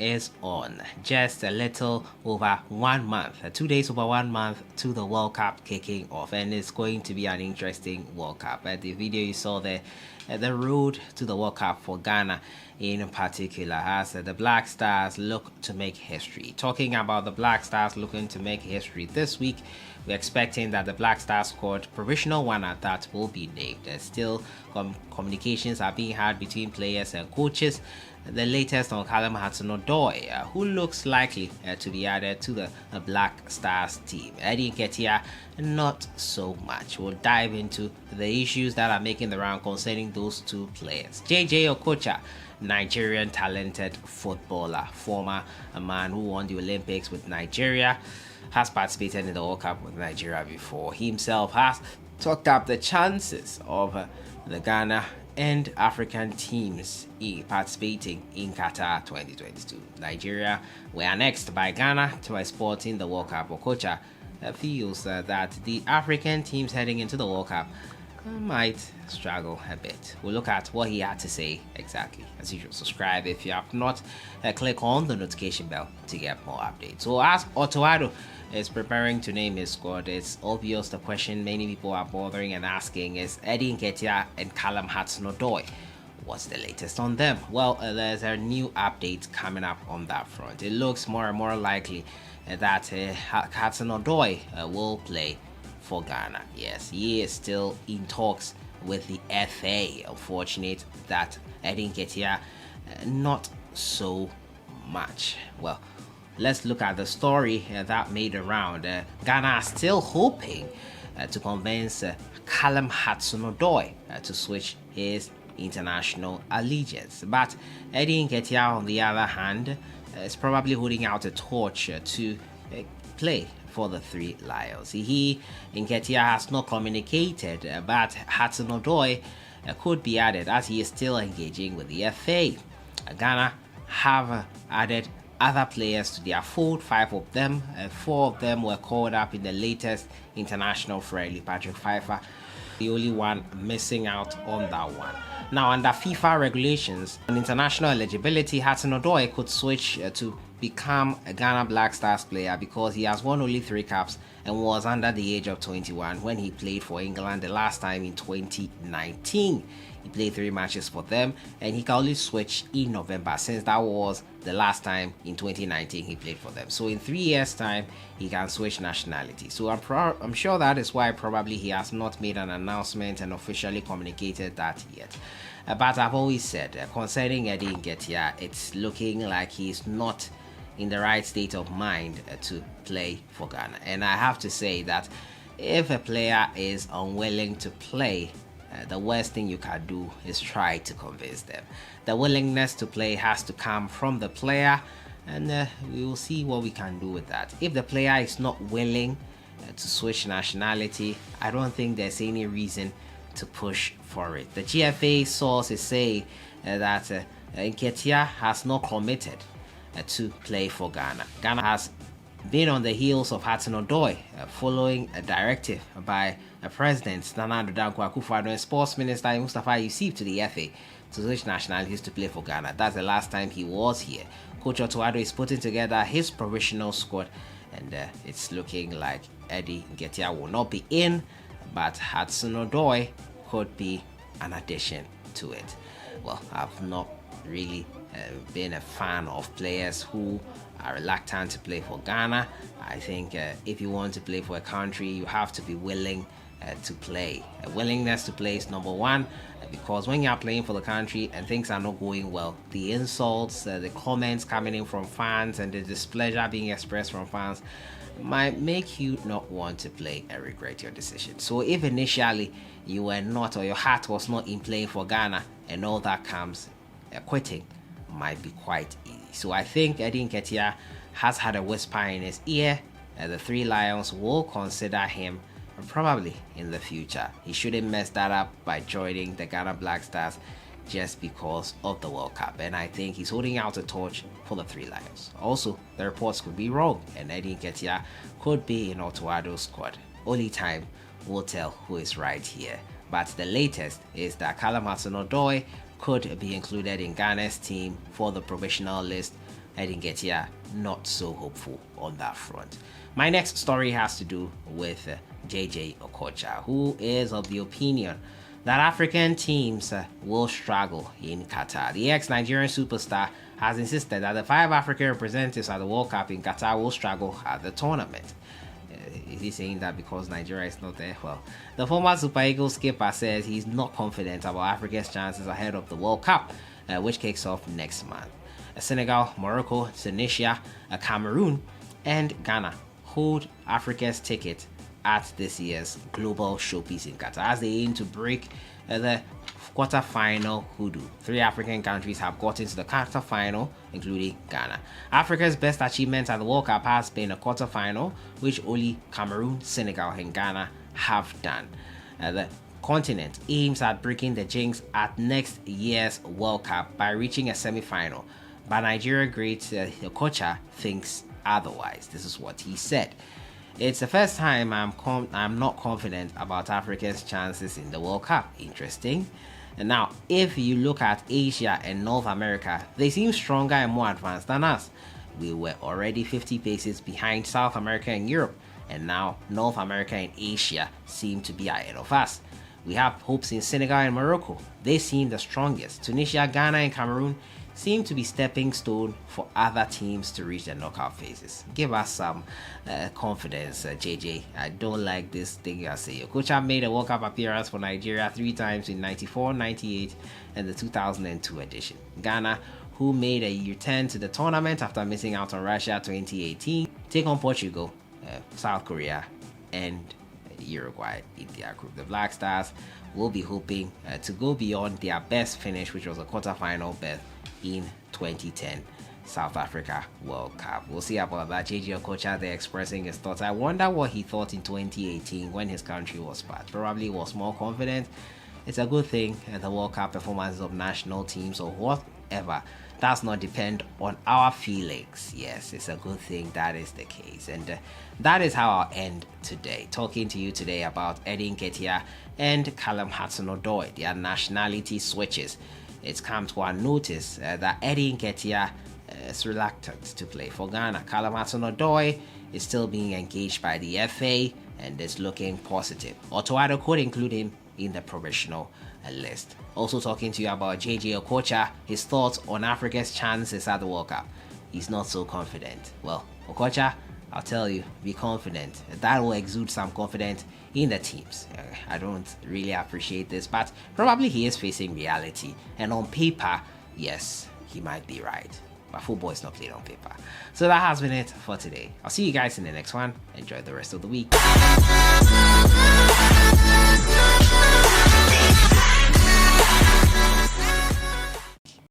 is on. Just a little over 1 month, 2 days over 1 month to the World Cup kicking off, and it's going to be an interesting World Cup. The video you saw there, the road to the World Cup for Ghana in particular, as the Black Stars look to make history. Talking about the Black Stars looking to make history this week, we're expecting that the Black Stars squad provisional winner that will be named. Still, communications are being had between players and coaches. The latest on Hudson Odoi, who looks likely to be added to the Black Stars team. Nketiah, not so much. We'll dive into the issues that are making the round concerning those two players. JAYJAY Okocha, Nigerian talented footballer, former man who won the Olympics with Nigeria, has participated in the World Cup with Nigeria before. He himself has talked up the chances of the Ghana and African teams participating in Qatar 2022. Nigeria were annexed by Ghana to export in the World Cup. Okocha feels that the African teams heading into the World Cup might struggle a bit. We'll look at what he had to say exactly. As usual, subscribe if you have not. Click on the notification bell to get more updates. So as Otoado is preparing to name his squad, it's obvious the question many people are bothering and asking is Nketiah and Hudson Odoi. What's the latest on them? Well, there's a new update coming up on that front. It looks more and more likely that Hudson Odoi will play for Ghana. Yes, he is still in talks with the FA. Unfortunate that Nketiah not so much. Well, let's look at the story that made around. Ghana are still hoping to convince Hudson Odoi to switch his international allegiance, but Nketiah, on the other hand, is probably holding out a torch to play for the Three Lions. Nketiah has not communicated, but Hudson Odoi could be added as he is still engaging with the FA. Ghana have added other players to their fold, 5 of them. 4 of them were called up in the latest international friendly. Patrick Pfeiffer, the only one missing out on that one. Now, under FIFA regulations on international eligibility, Hudson Odoi could switch to become a Ghana Black Stars player because he has won only 3 caps and was under the age of 21 when he played for England the last time in 2019. He played 3 matches for them, and he can only switch in November, since that was the last time in 2019 he played for them. So in 3 years time he can switch nationality. So I'm sure that is why probably he has not made an announcement and officially communicated that yet. But I've always said concerning Nketiah, it's looking like he's not in the right state of mind to play for Ghana. And I have to say that if a player is unwilling to play, the worst thing you can do is try to convince them. The willingness to play has to come from the player, and we will see what we can do with that. If the player is not willing to switch nationality, I don't think there's any reason to push for it. The GFA sources say that Nketiah has not committed to play for Ghana. Ghana has been on the heels of Hudson Odoi following a directive by President Nana Addo Dankwa Akufo-Addo and Sports Minister Mustafa Yusuf to the FA to switch nationalities to play for Ghana. That's the last time he was here. Coach Otoado is putting together his provisional squad, and it's looking like Nketiah will not be in, but Hudson Odoi could be an addition to it. Well, I've not really been a fan of players who are reluctant to play for Ghana. I think if you want to play for a country, you have to be willing to play. A willingness to play is number one, because when you are playing for the country and things are not going well, the insults, the comments coming in from fans, and the displeasure being expressed from fans might make you not want to play and regret your decision. So if initially you were not, or your heart was not in playing for Ghana, and all that comes, quitting might be quite easy. So I think Nketiah has had a whisper in his ear that the Three Lions will consider him probably in the future. He shouldn't mess that up by joining the Ghana Black Stars just because of the World Cup, and I think he's holding out a torch for the Three Lions. Also, the reports could be wrong, and Nketiah could be in Otoado's squad. Only time will tell who is right here. But the latest is that Hudson Odoi could be included in Ghana's team for the provisional list Nketiah not so hopeful on that front. My next story has to do with JAYJAY Okocha, who is of the opinion that African teams will struggle in Qatar. The ex-Nigerian superstar has insisted that the 5 African representatives at the World Cup in Qatar will struggle at the tournament. Is he saying that because Nigeria is not there? Well, the former Super Eagles skipper says he's not confident about Africa's chances ahead of the World Cup, which kicks off next month. Senegal, Morocco, Tunisia, Cameroon, and Ghana hold Africa's ticket at this year's global showpiece in Qatar as they aim to break the quarter-final hoodoo. 3 African countries have gotten to the quarter-final, including Ghana. Africa's best achievement at the World Cup has been a quarter-final, which only Cameroon, Senegal, and Ghana have done. The continent aims at breaking the jinx at next year's World Cup by reaching a semi-final, but Nigeria great Okocha thinks otherwise. This is what he said. It's the first time I'm not confident about Africa's chances in the World Cup. Interesting. And now, if you look at Asia and North America, they seem stronger and more advanced than us. We were already 50 paces behind South America and Europe, and now North America and Asia seem to be ahead of us. We have hopes in Senegal and Morocco. They seem the strongest. Tunisia, Ghana, and Cameroon seem to be stepping stone for other teams to reach the knockout phases. Give us some confidence, JJ. I don't like this thing you say. Okocha made a World Cup appearance for Nigeria 3 times in 94, 98, and the 2002 edition. Ghana, who made a return to the tournament after missing out on Russia 2018, take on Portugal, South Korea, and Uruguay in their group. The Black Stars will be hoping to go beyond their best finish, which was a quarter-final berth in 2010 South Africa World Cup. We'll see about that. JAYJAY Okocha there expressing his thoughts. I wonder what he thought in 2018 when his country was part. Probably was more confident. It's a good thing the World Cup performances of national teams or whatever does not depend on our feelings. Yes, it's a good thing that is the case. And that is how I'll end today. Talking to you today about Nketiah and Hudson Odoi, their nationality switches. It's come to our notice that Nketiah is reluctant to play for Ghana. Hudson Odoi is still being engaged by the FA and is looking positive. Ottawa could include him in the provisional list. Also talking to you about JAYJAY Okocha, his thoughts on Africa's chances at the World Cup. He's not so confident. Well, Okocha, I'll tell you, be confident. That will exude some confidence in the teams. I don't really appreciate this, but probably he is facing reality. And on paper, yes, he might be right. But football is not played on paper. So that has been it for today. I'll see you guys in the next one. Enjoy the rest of the week.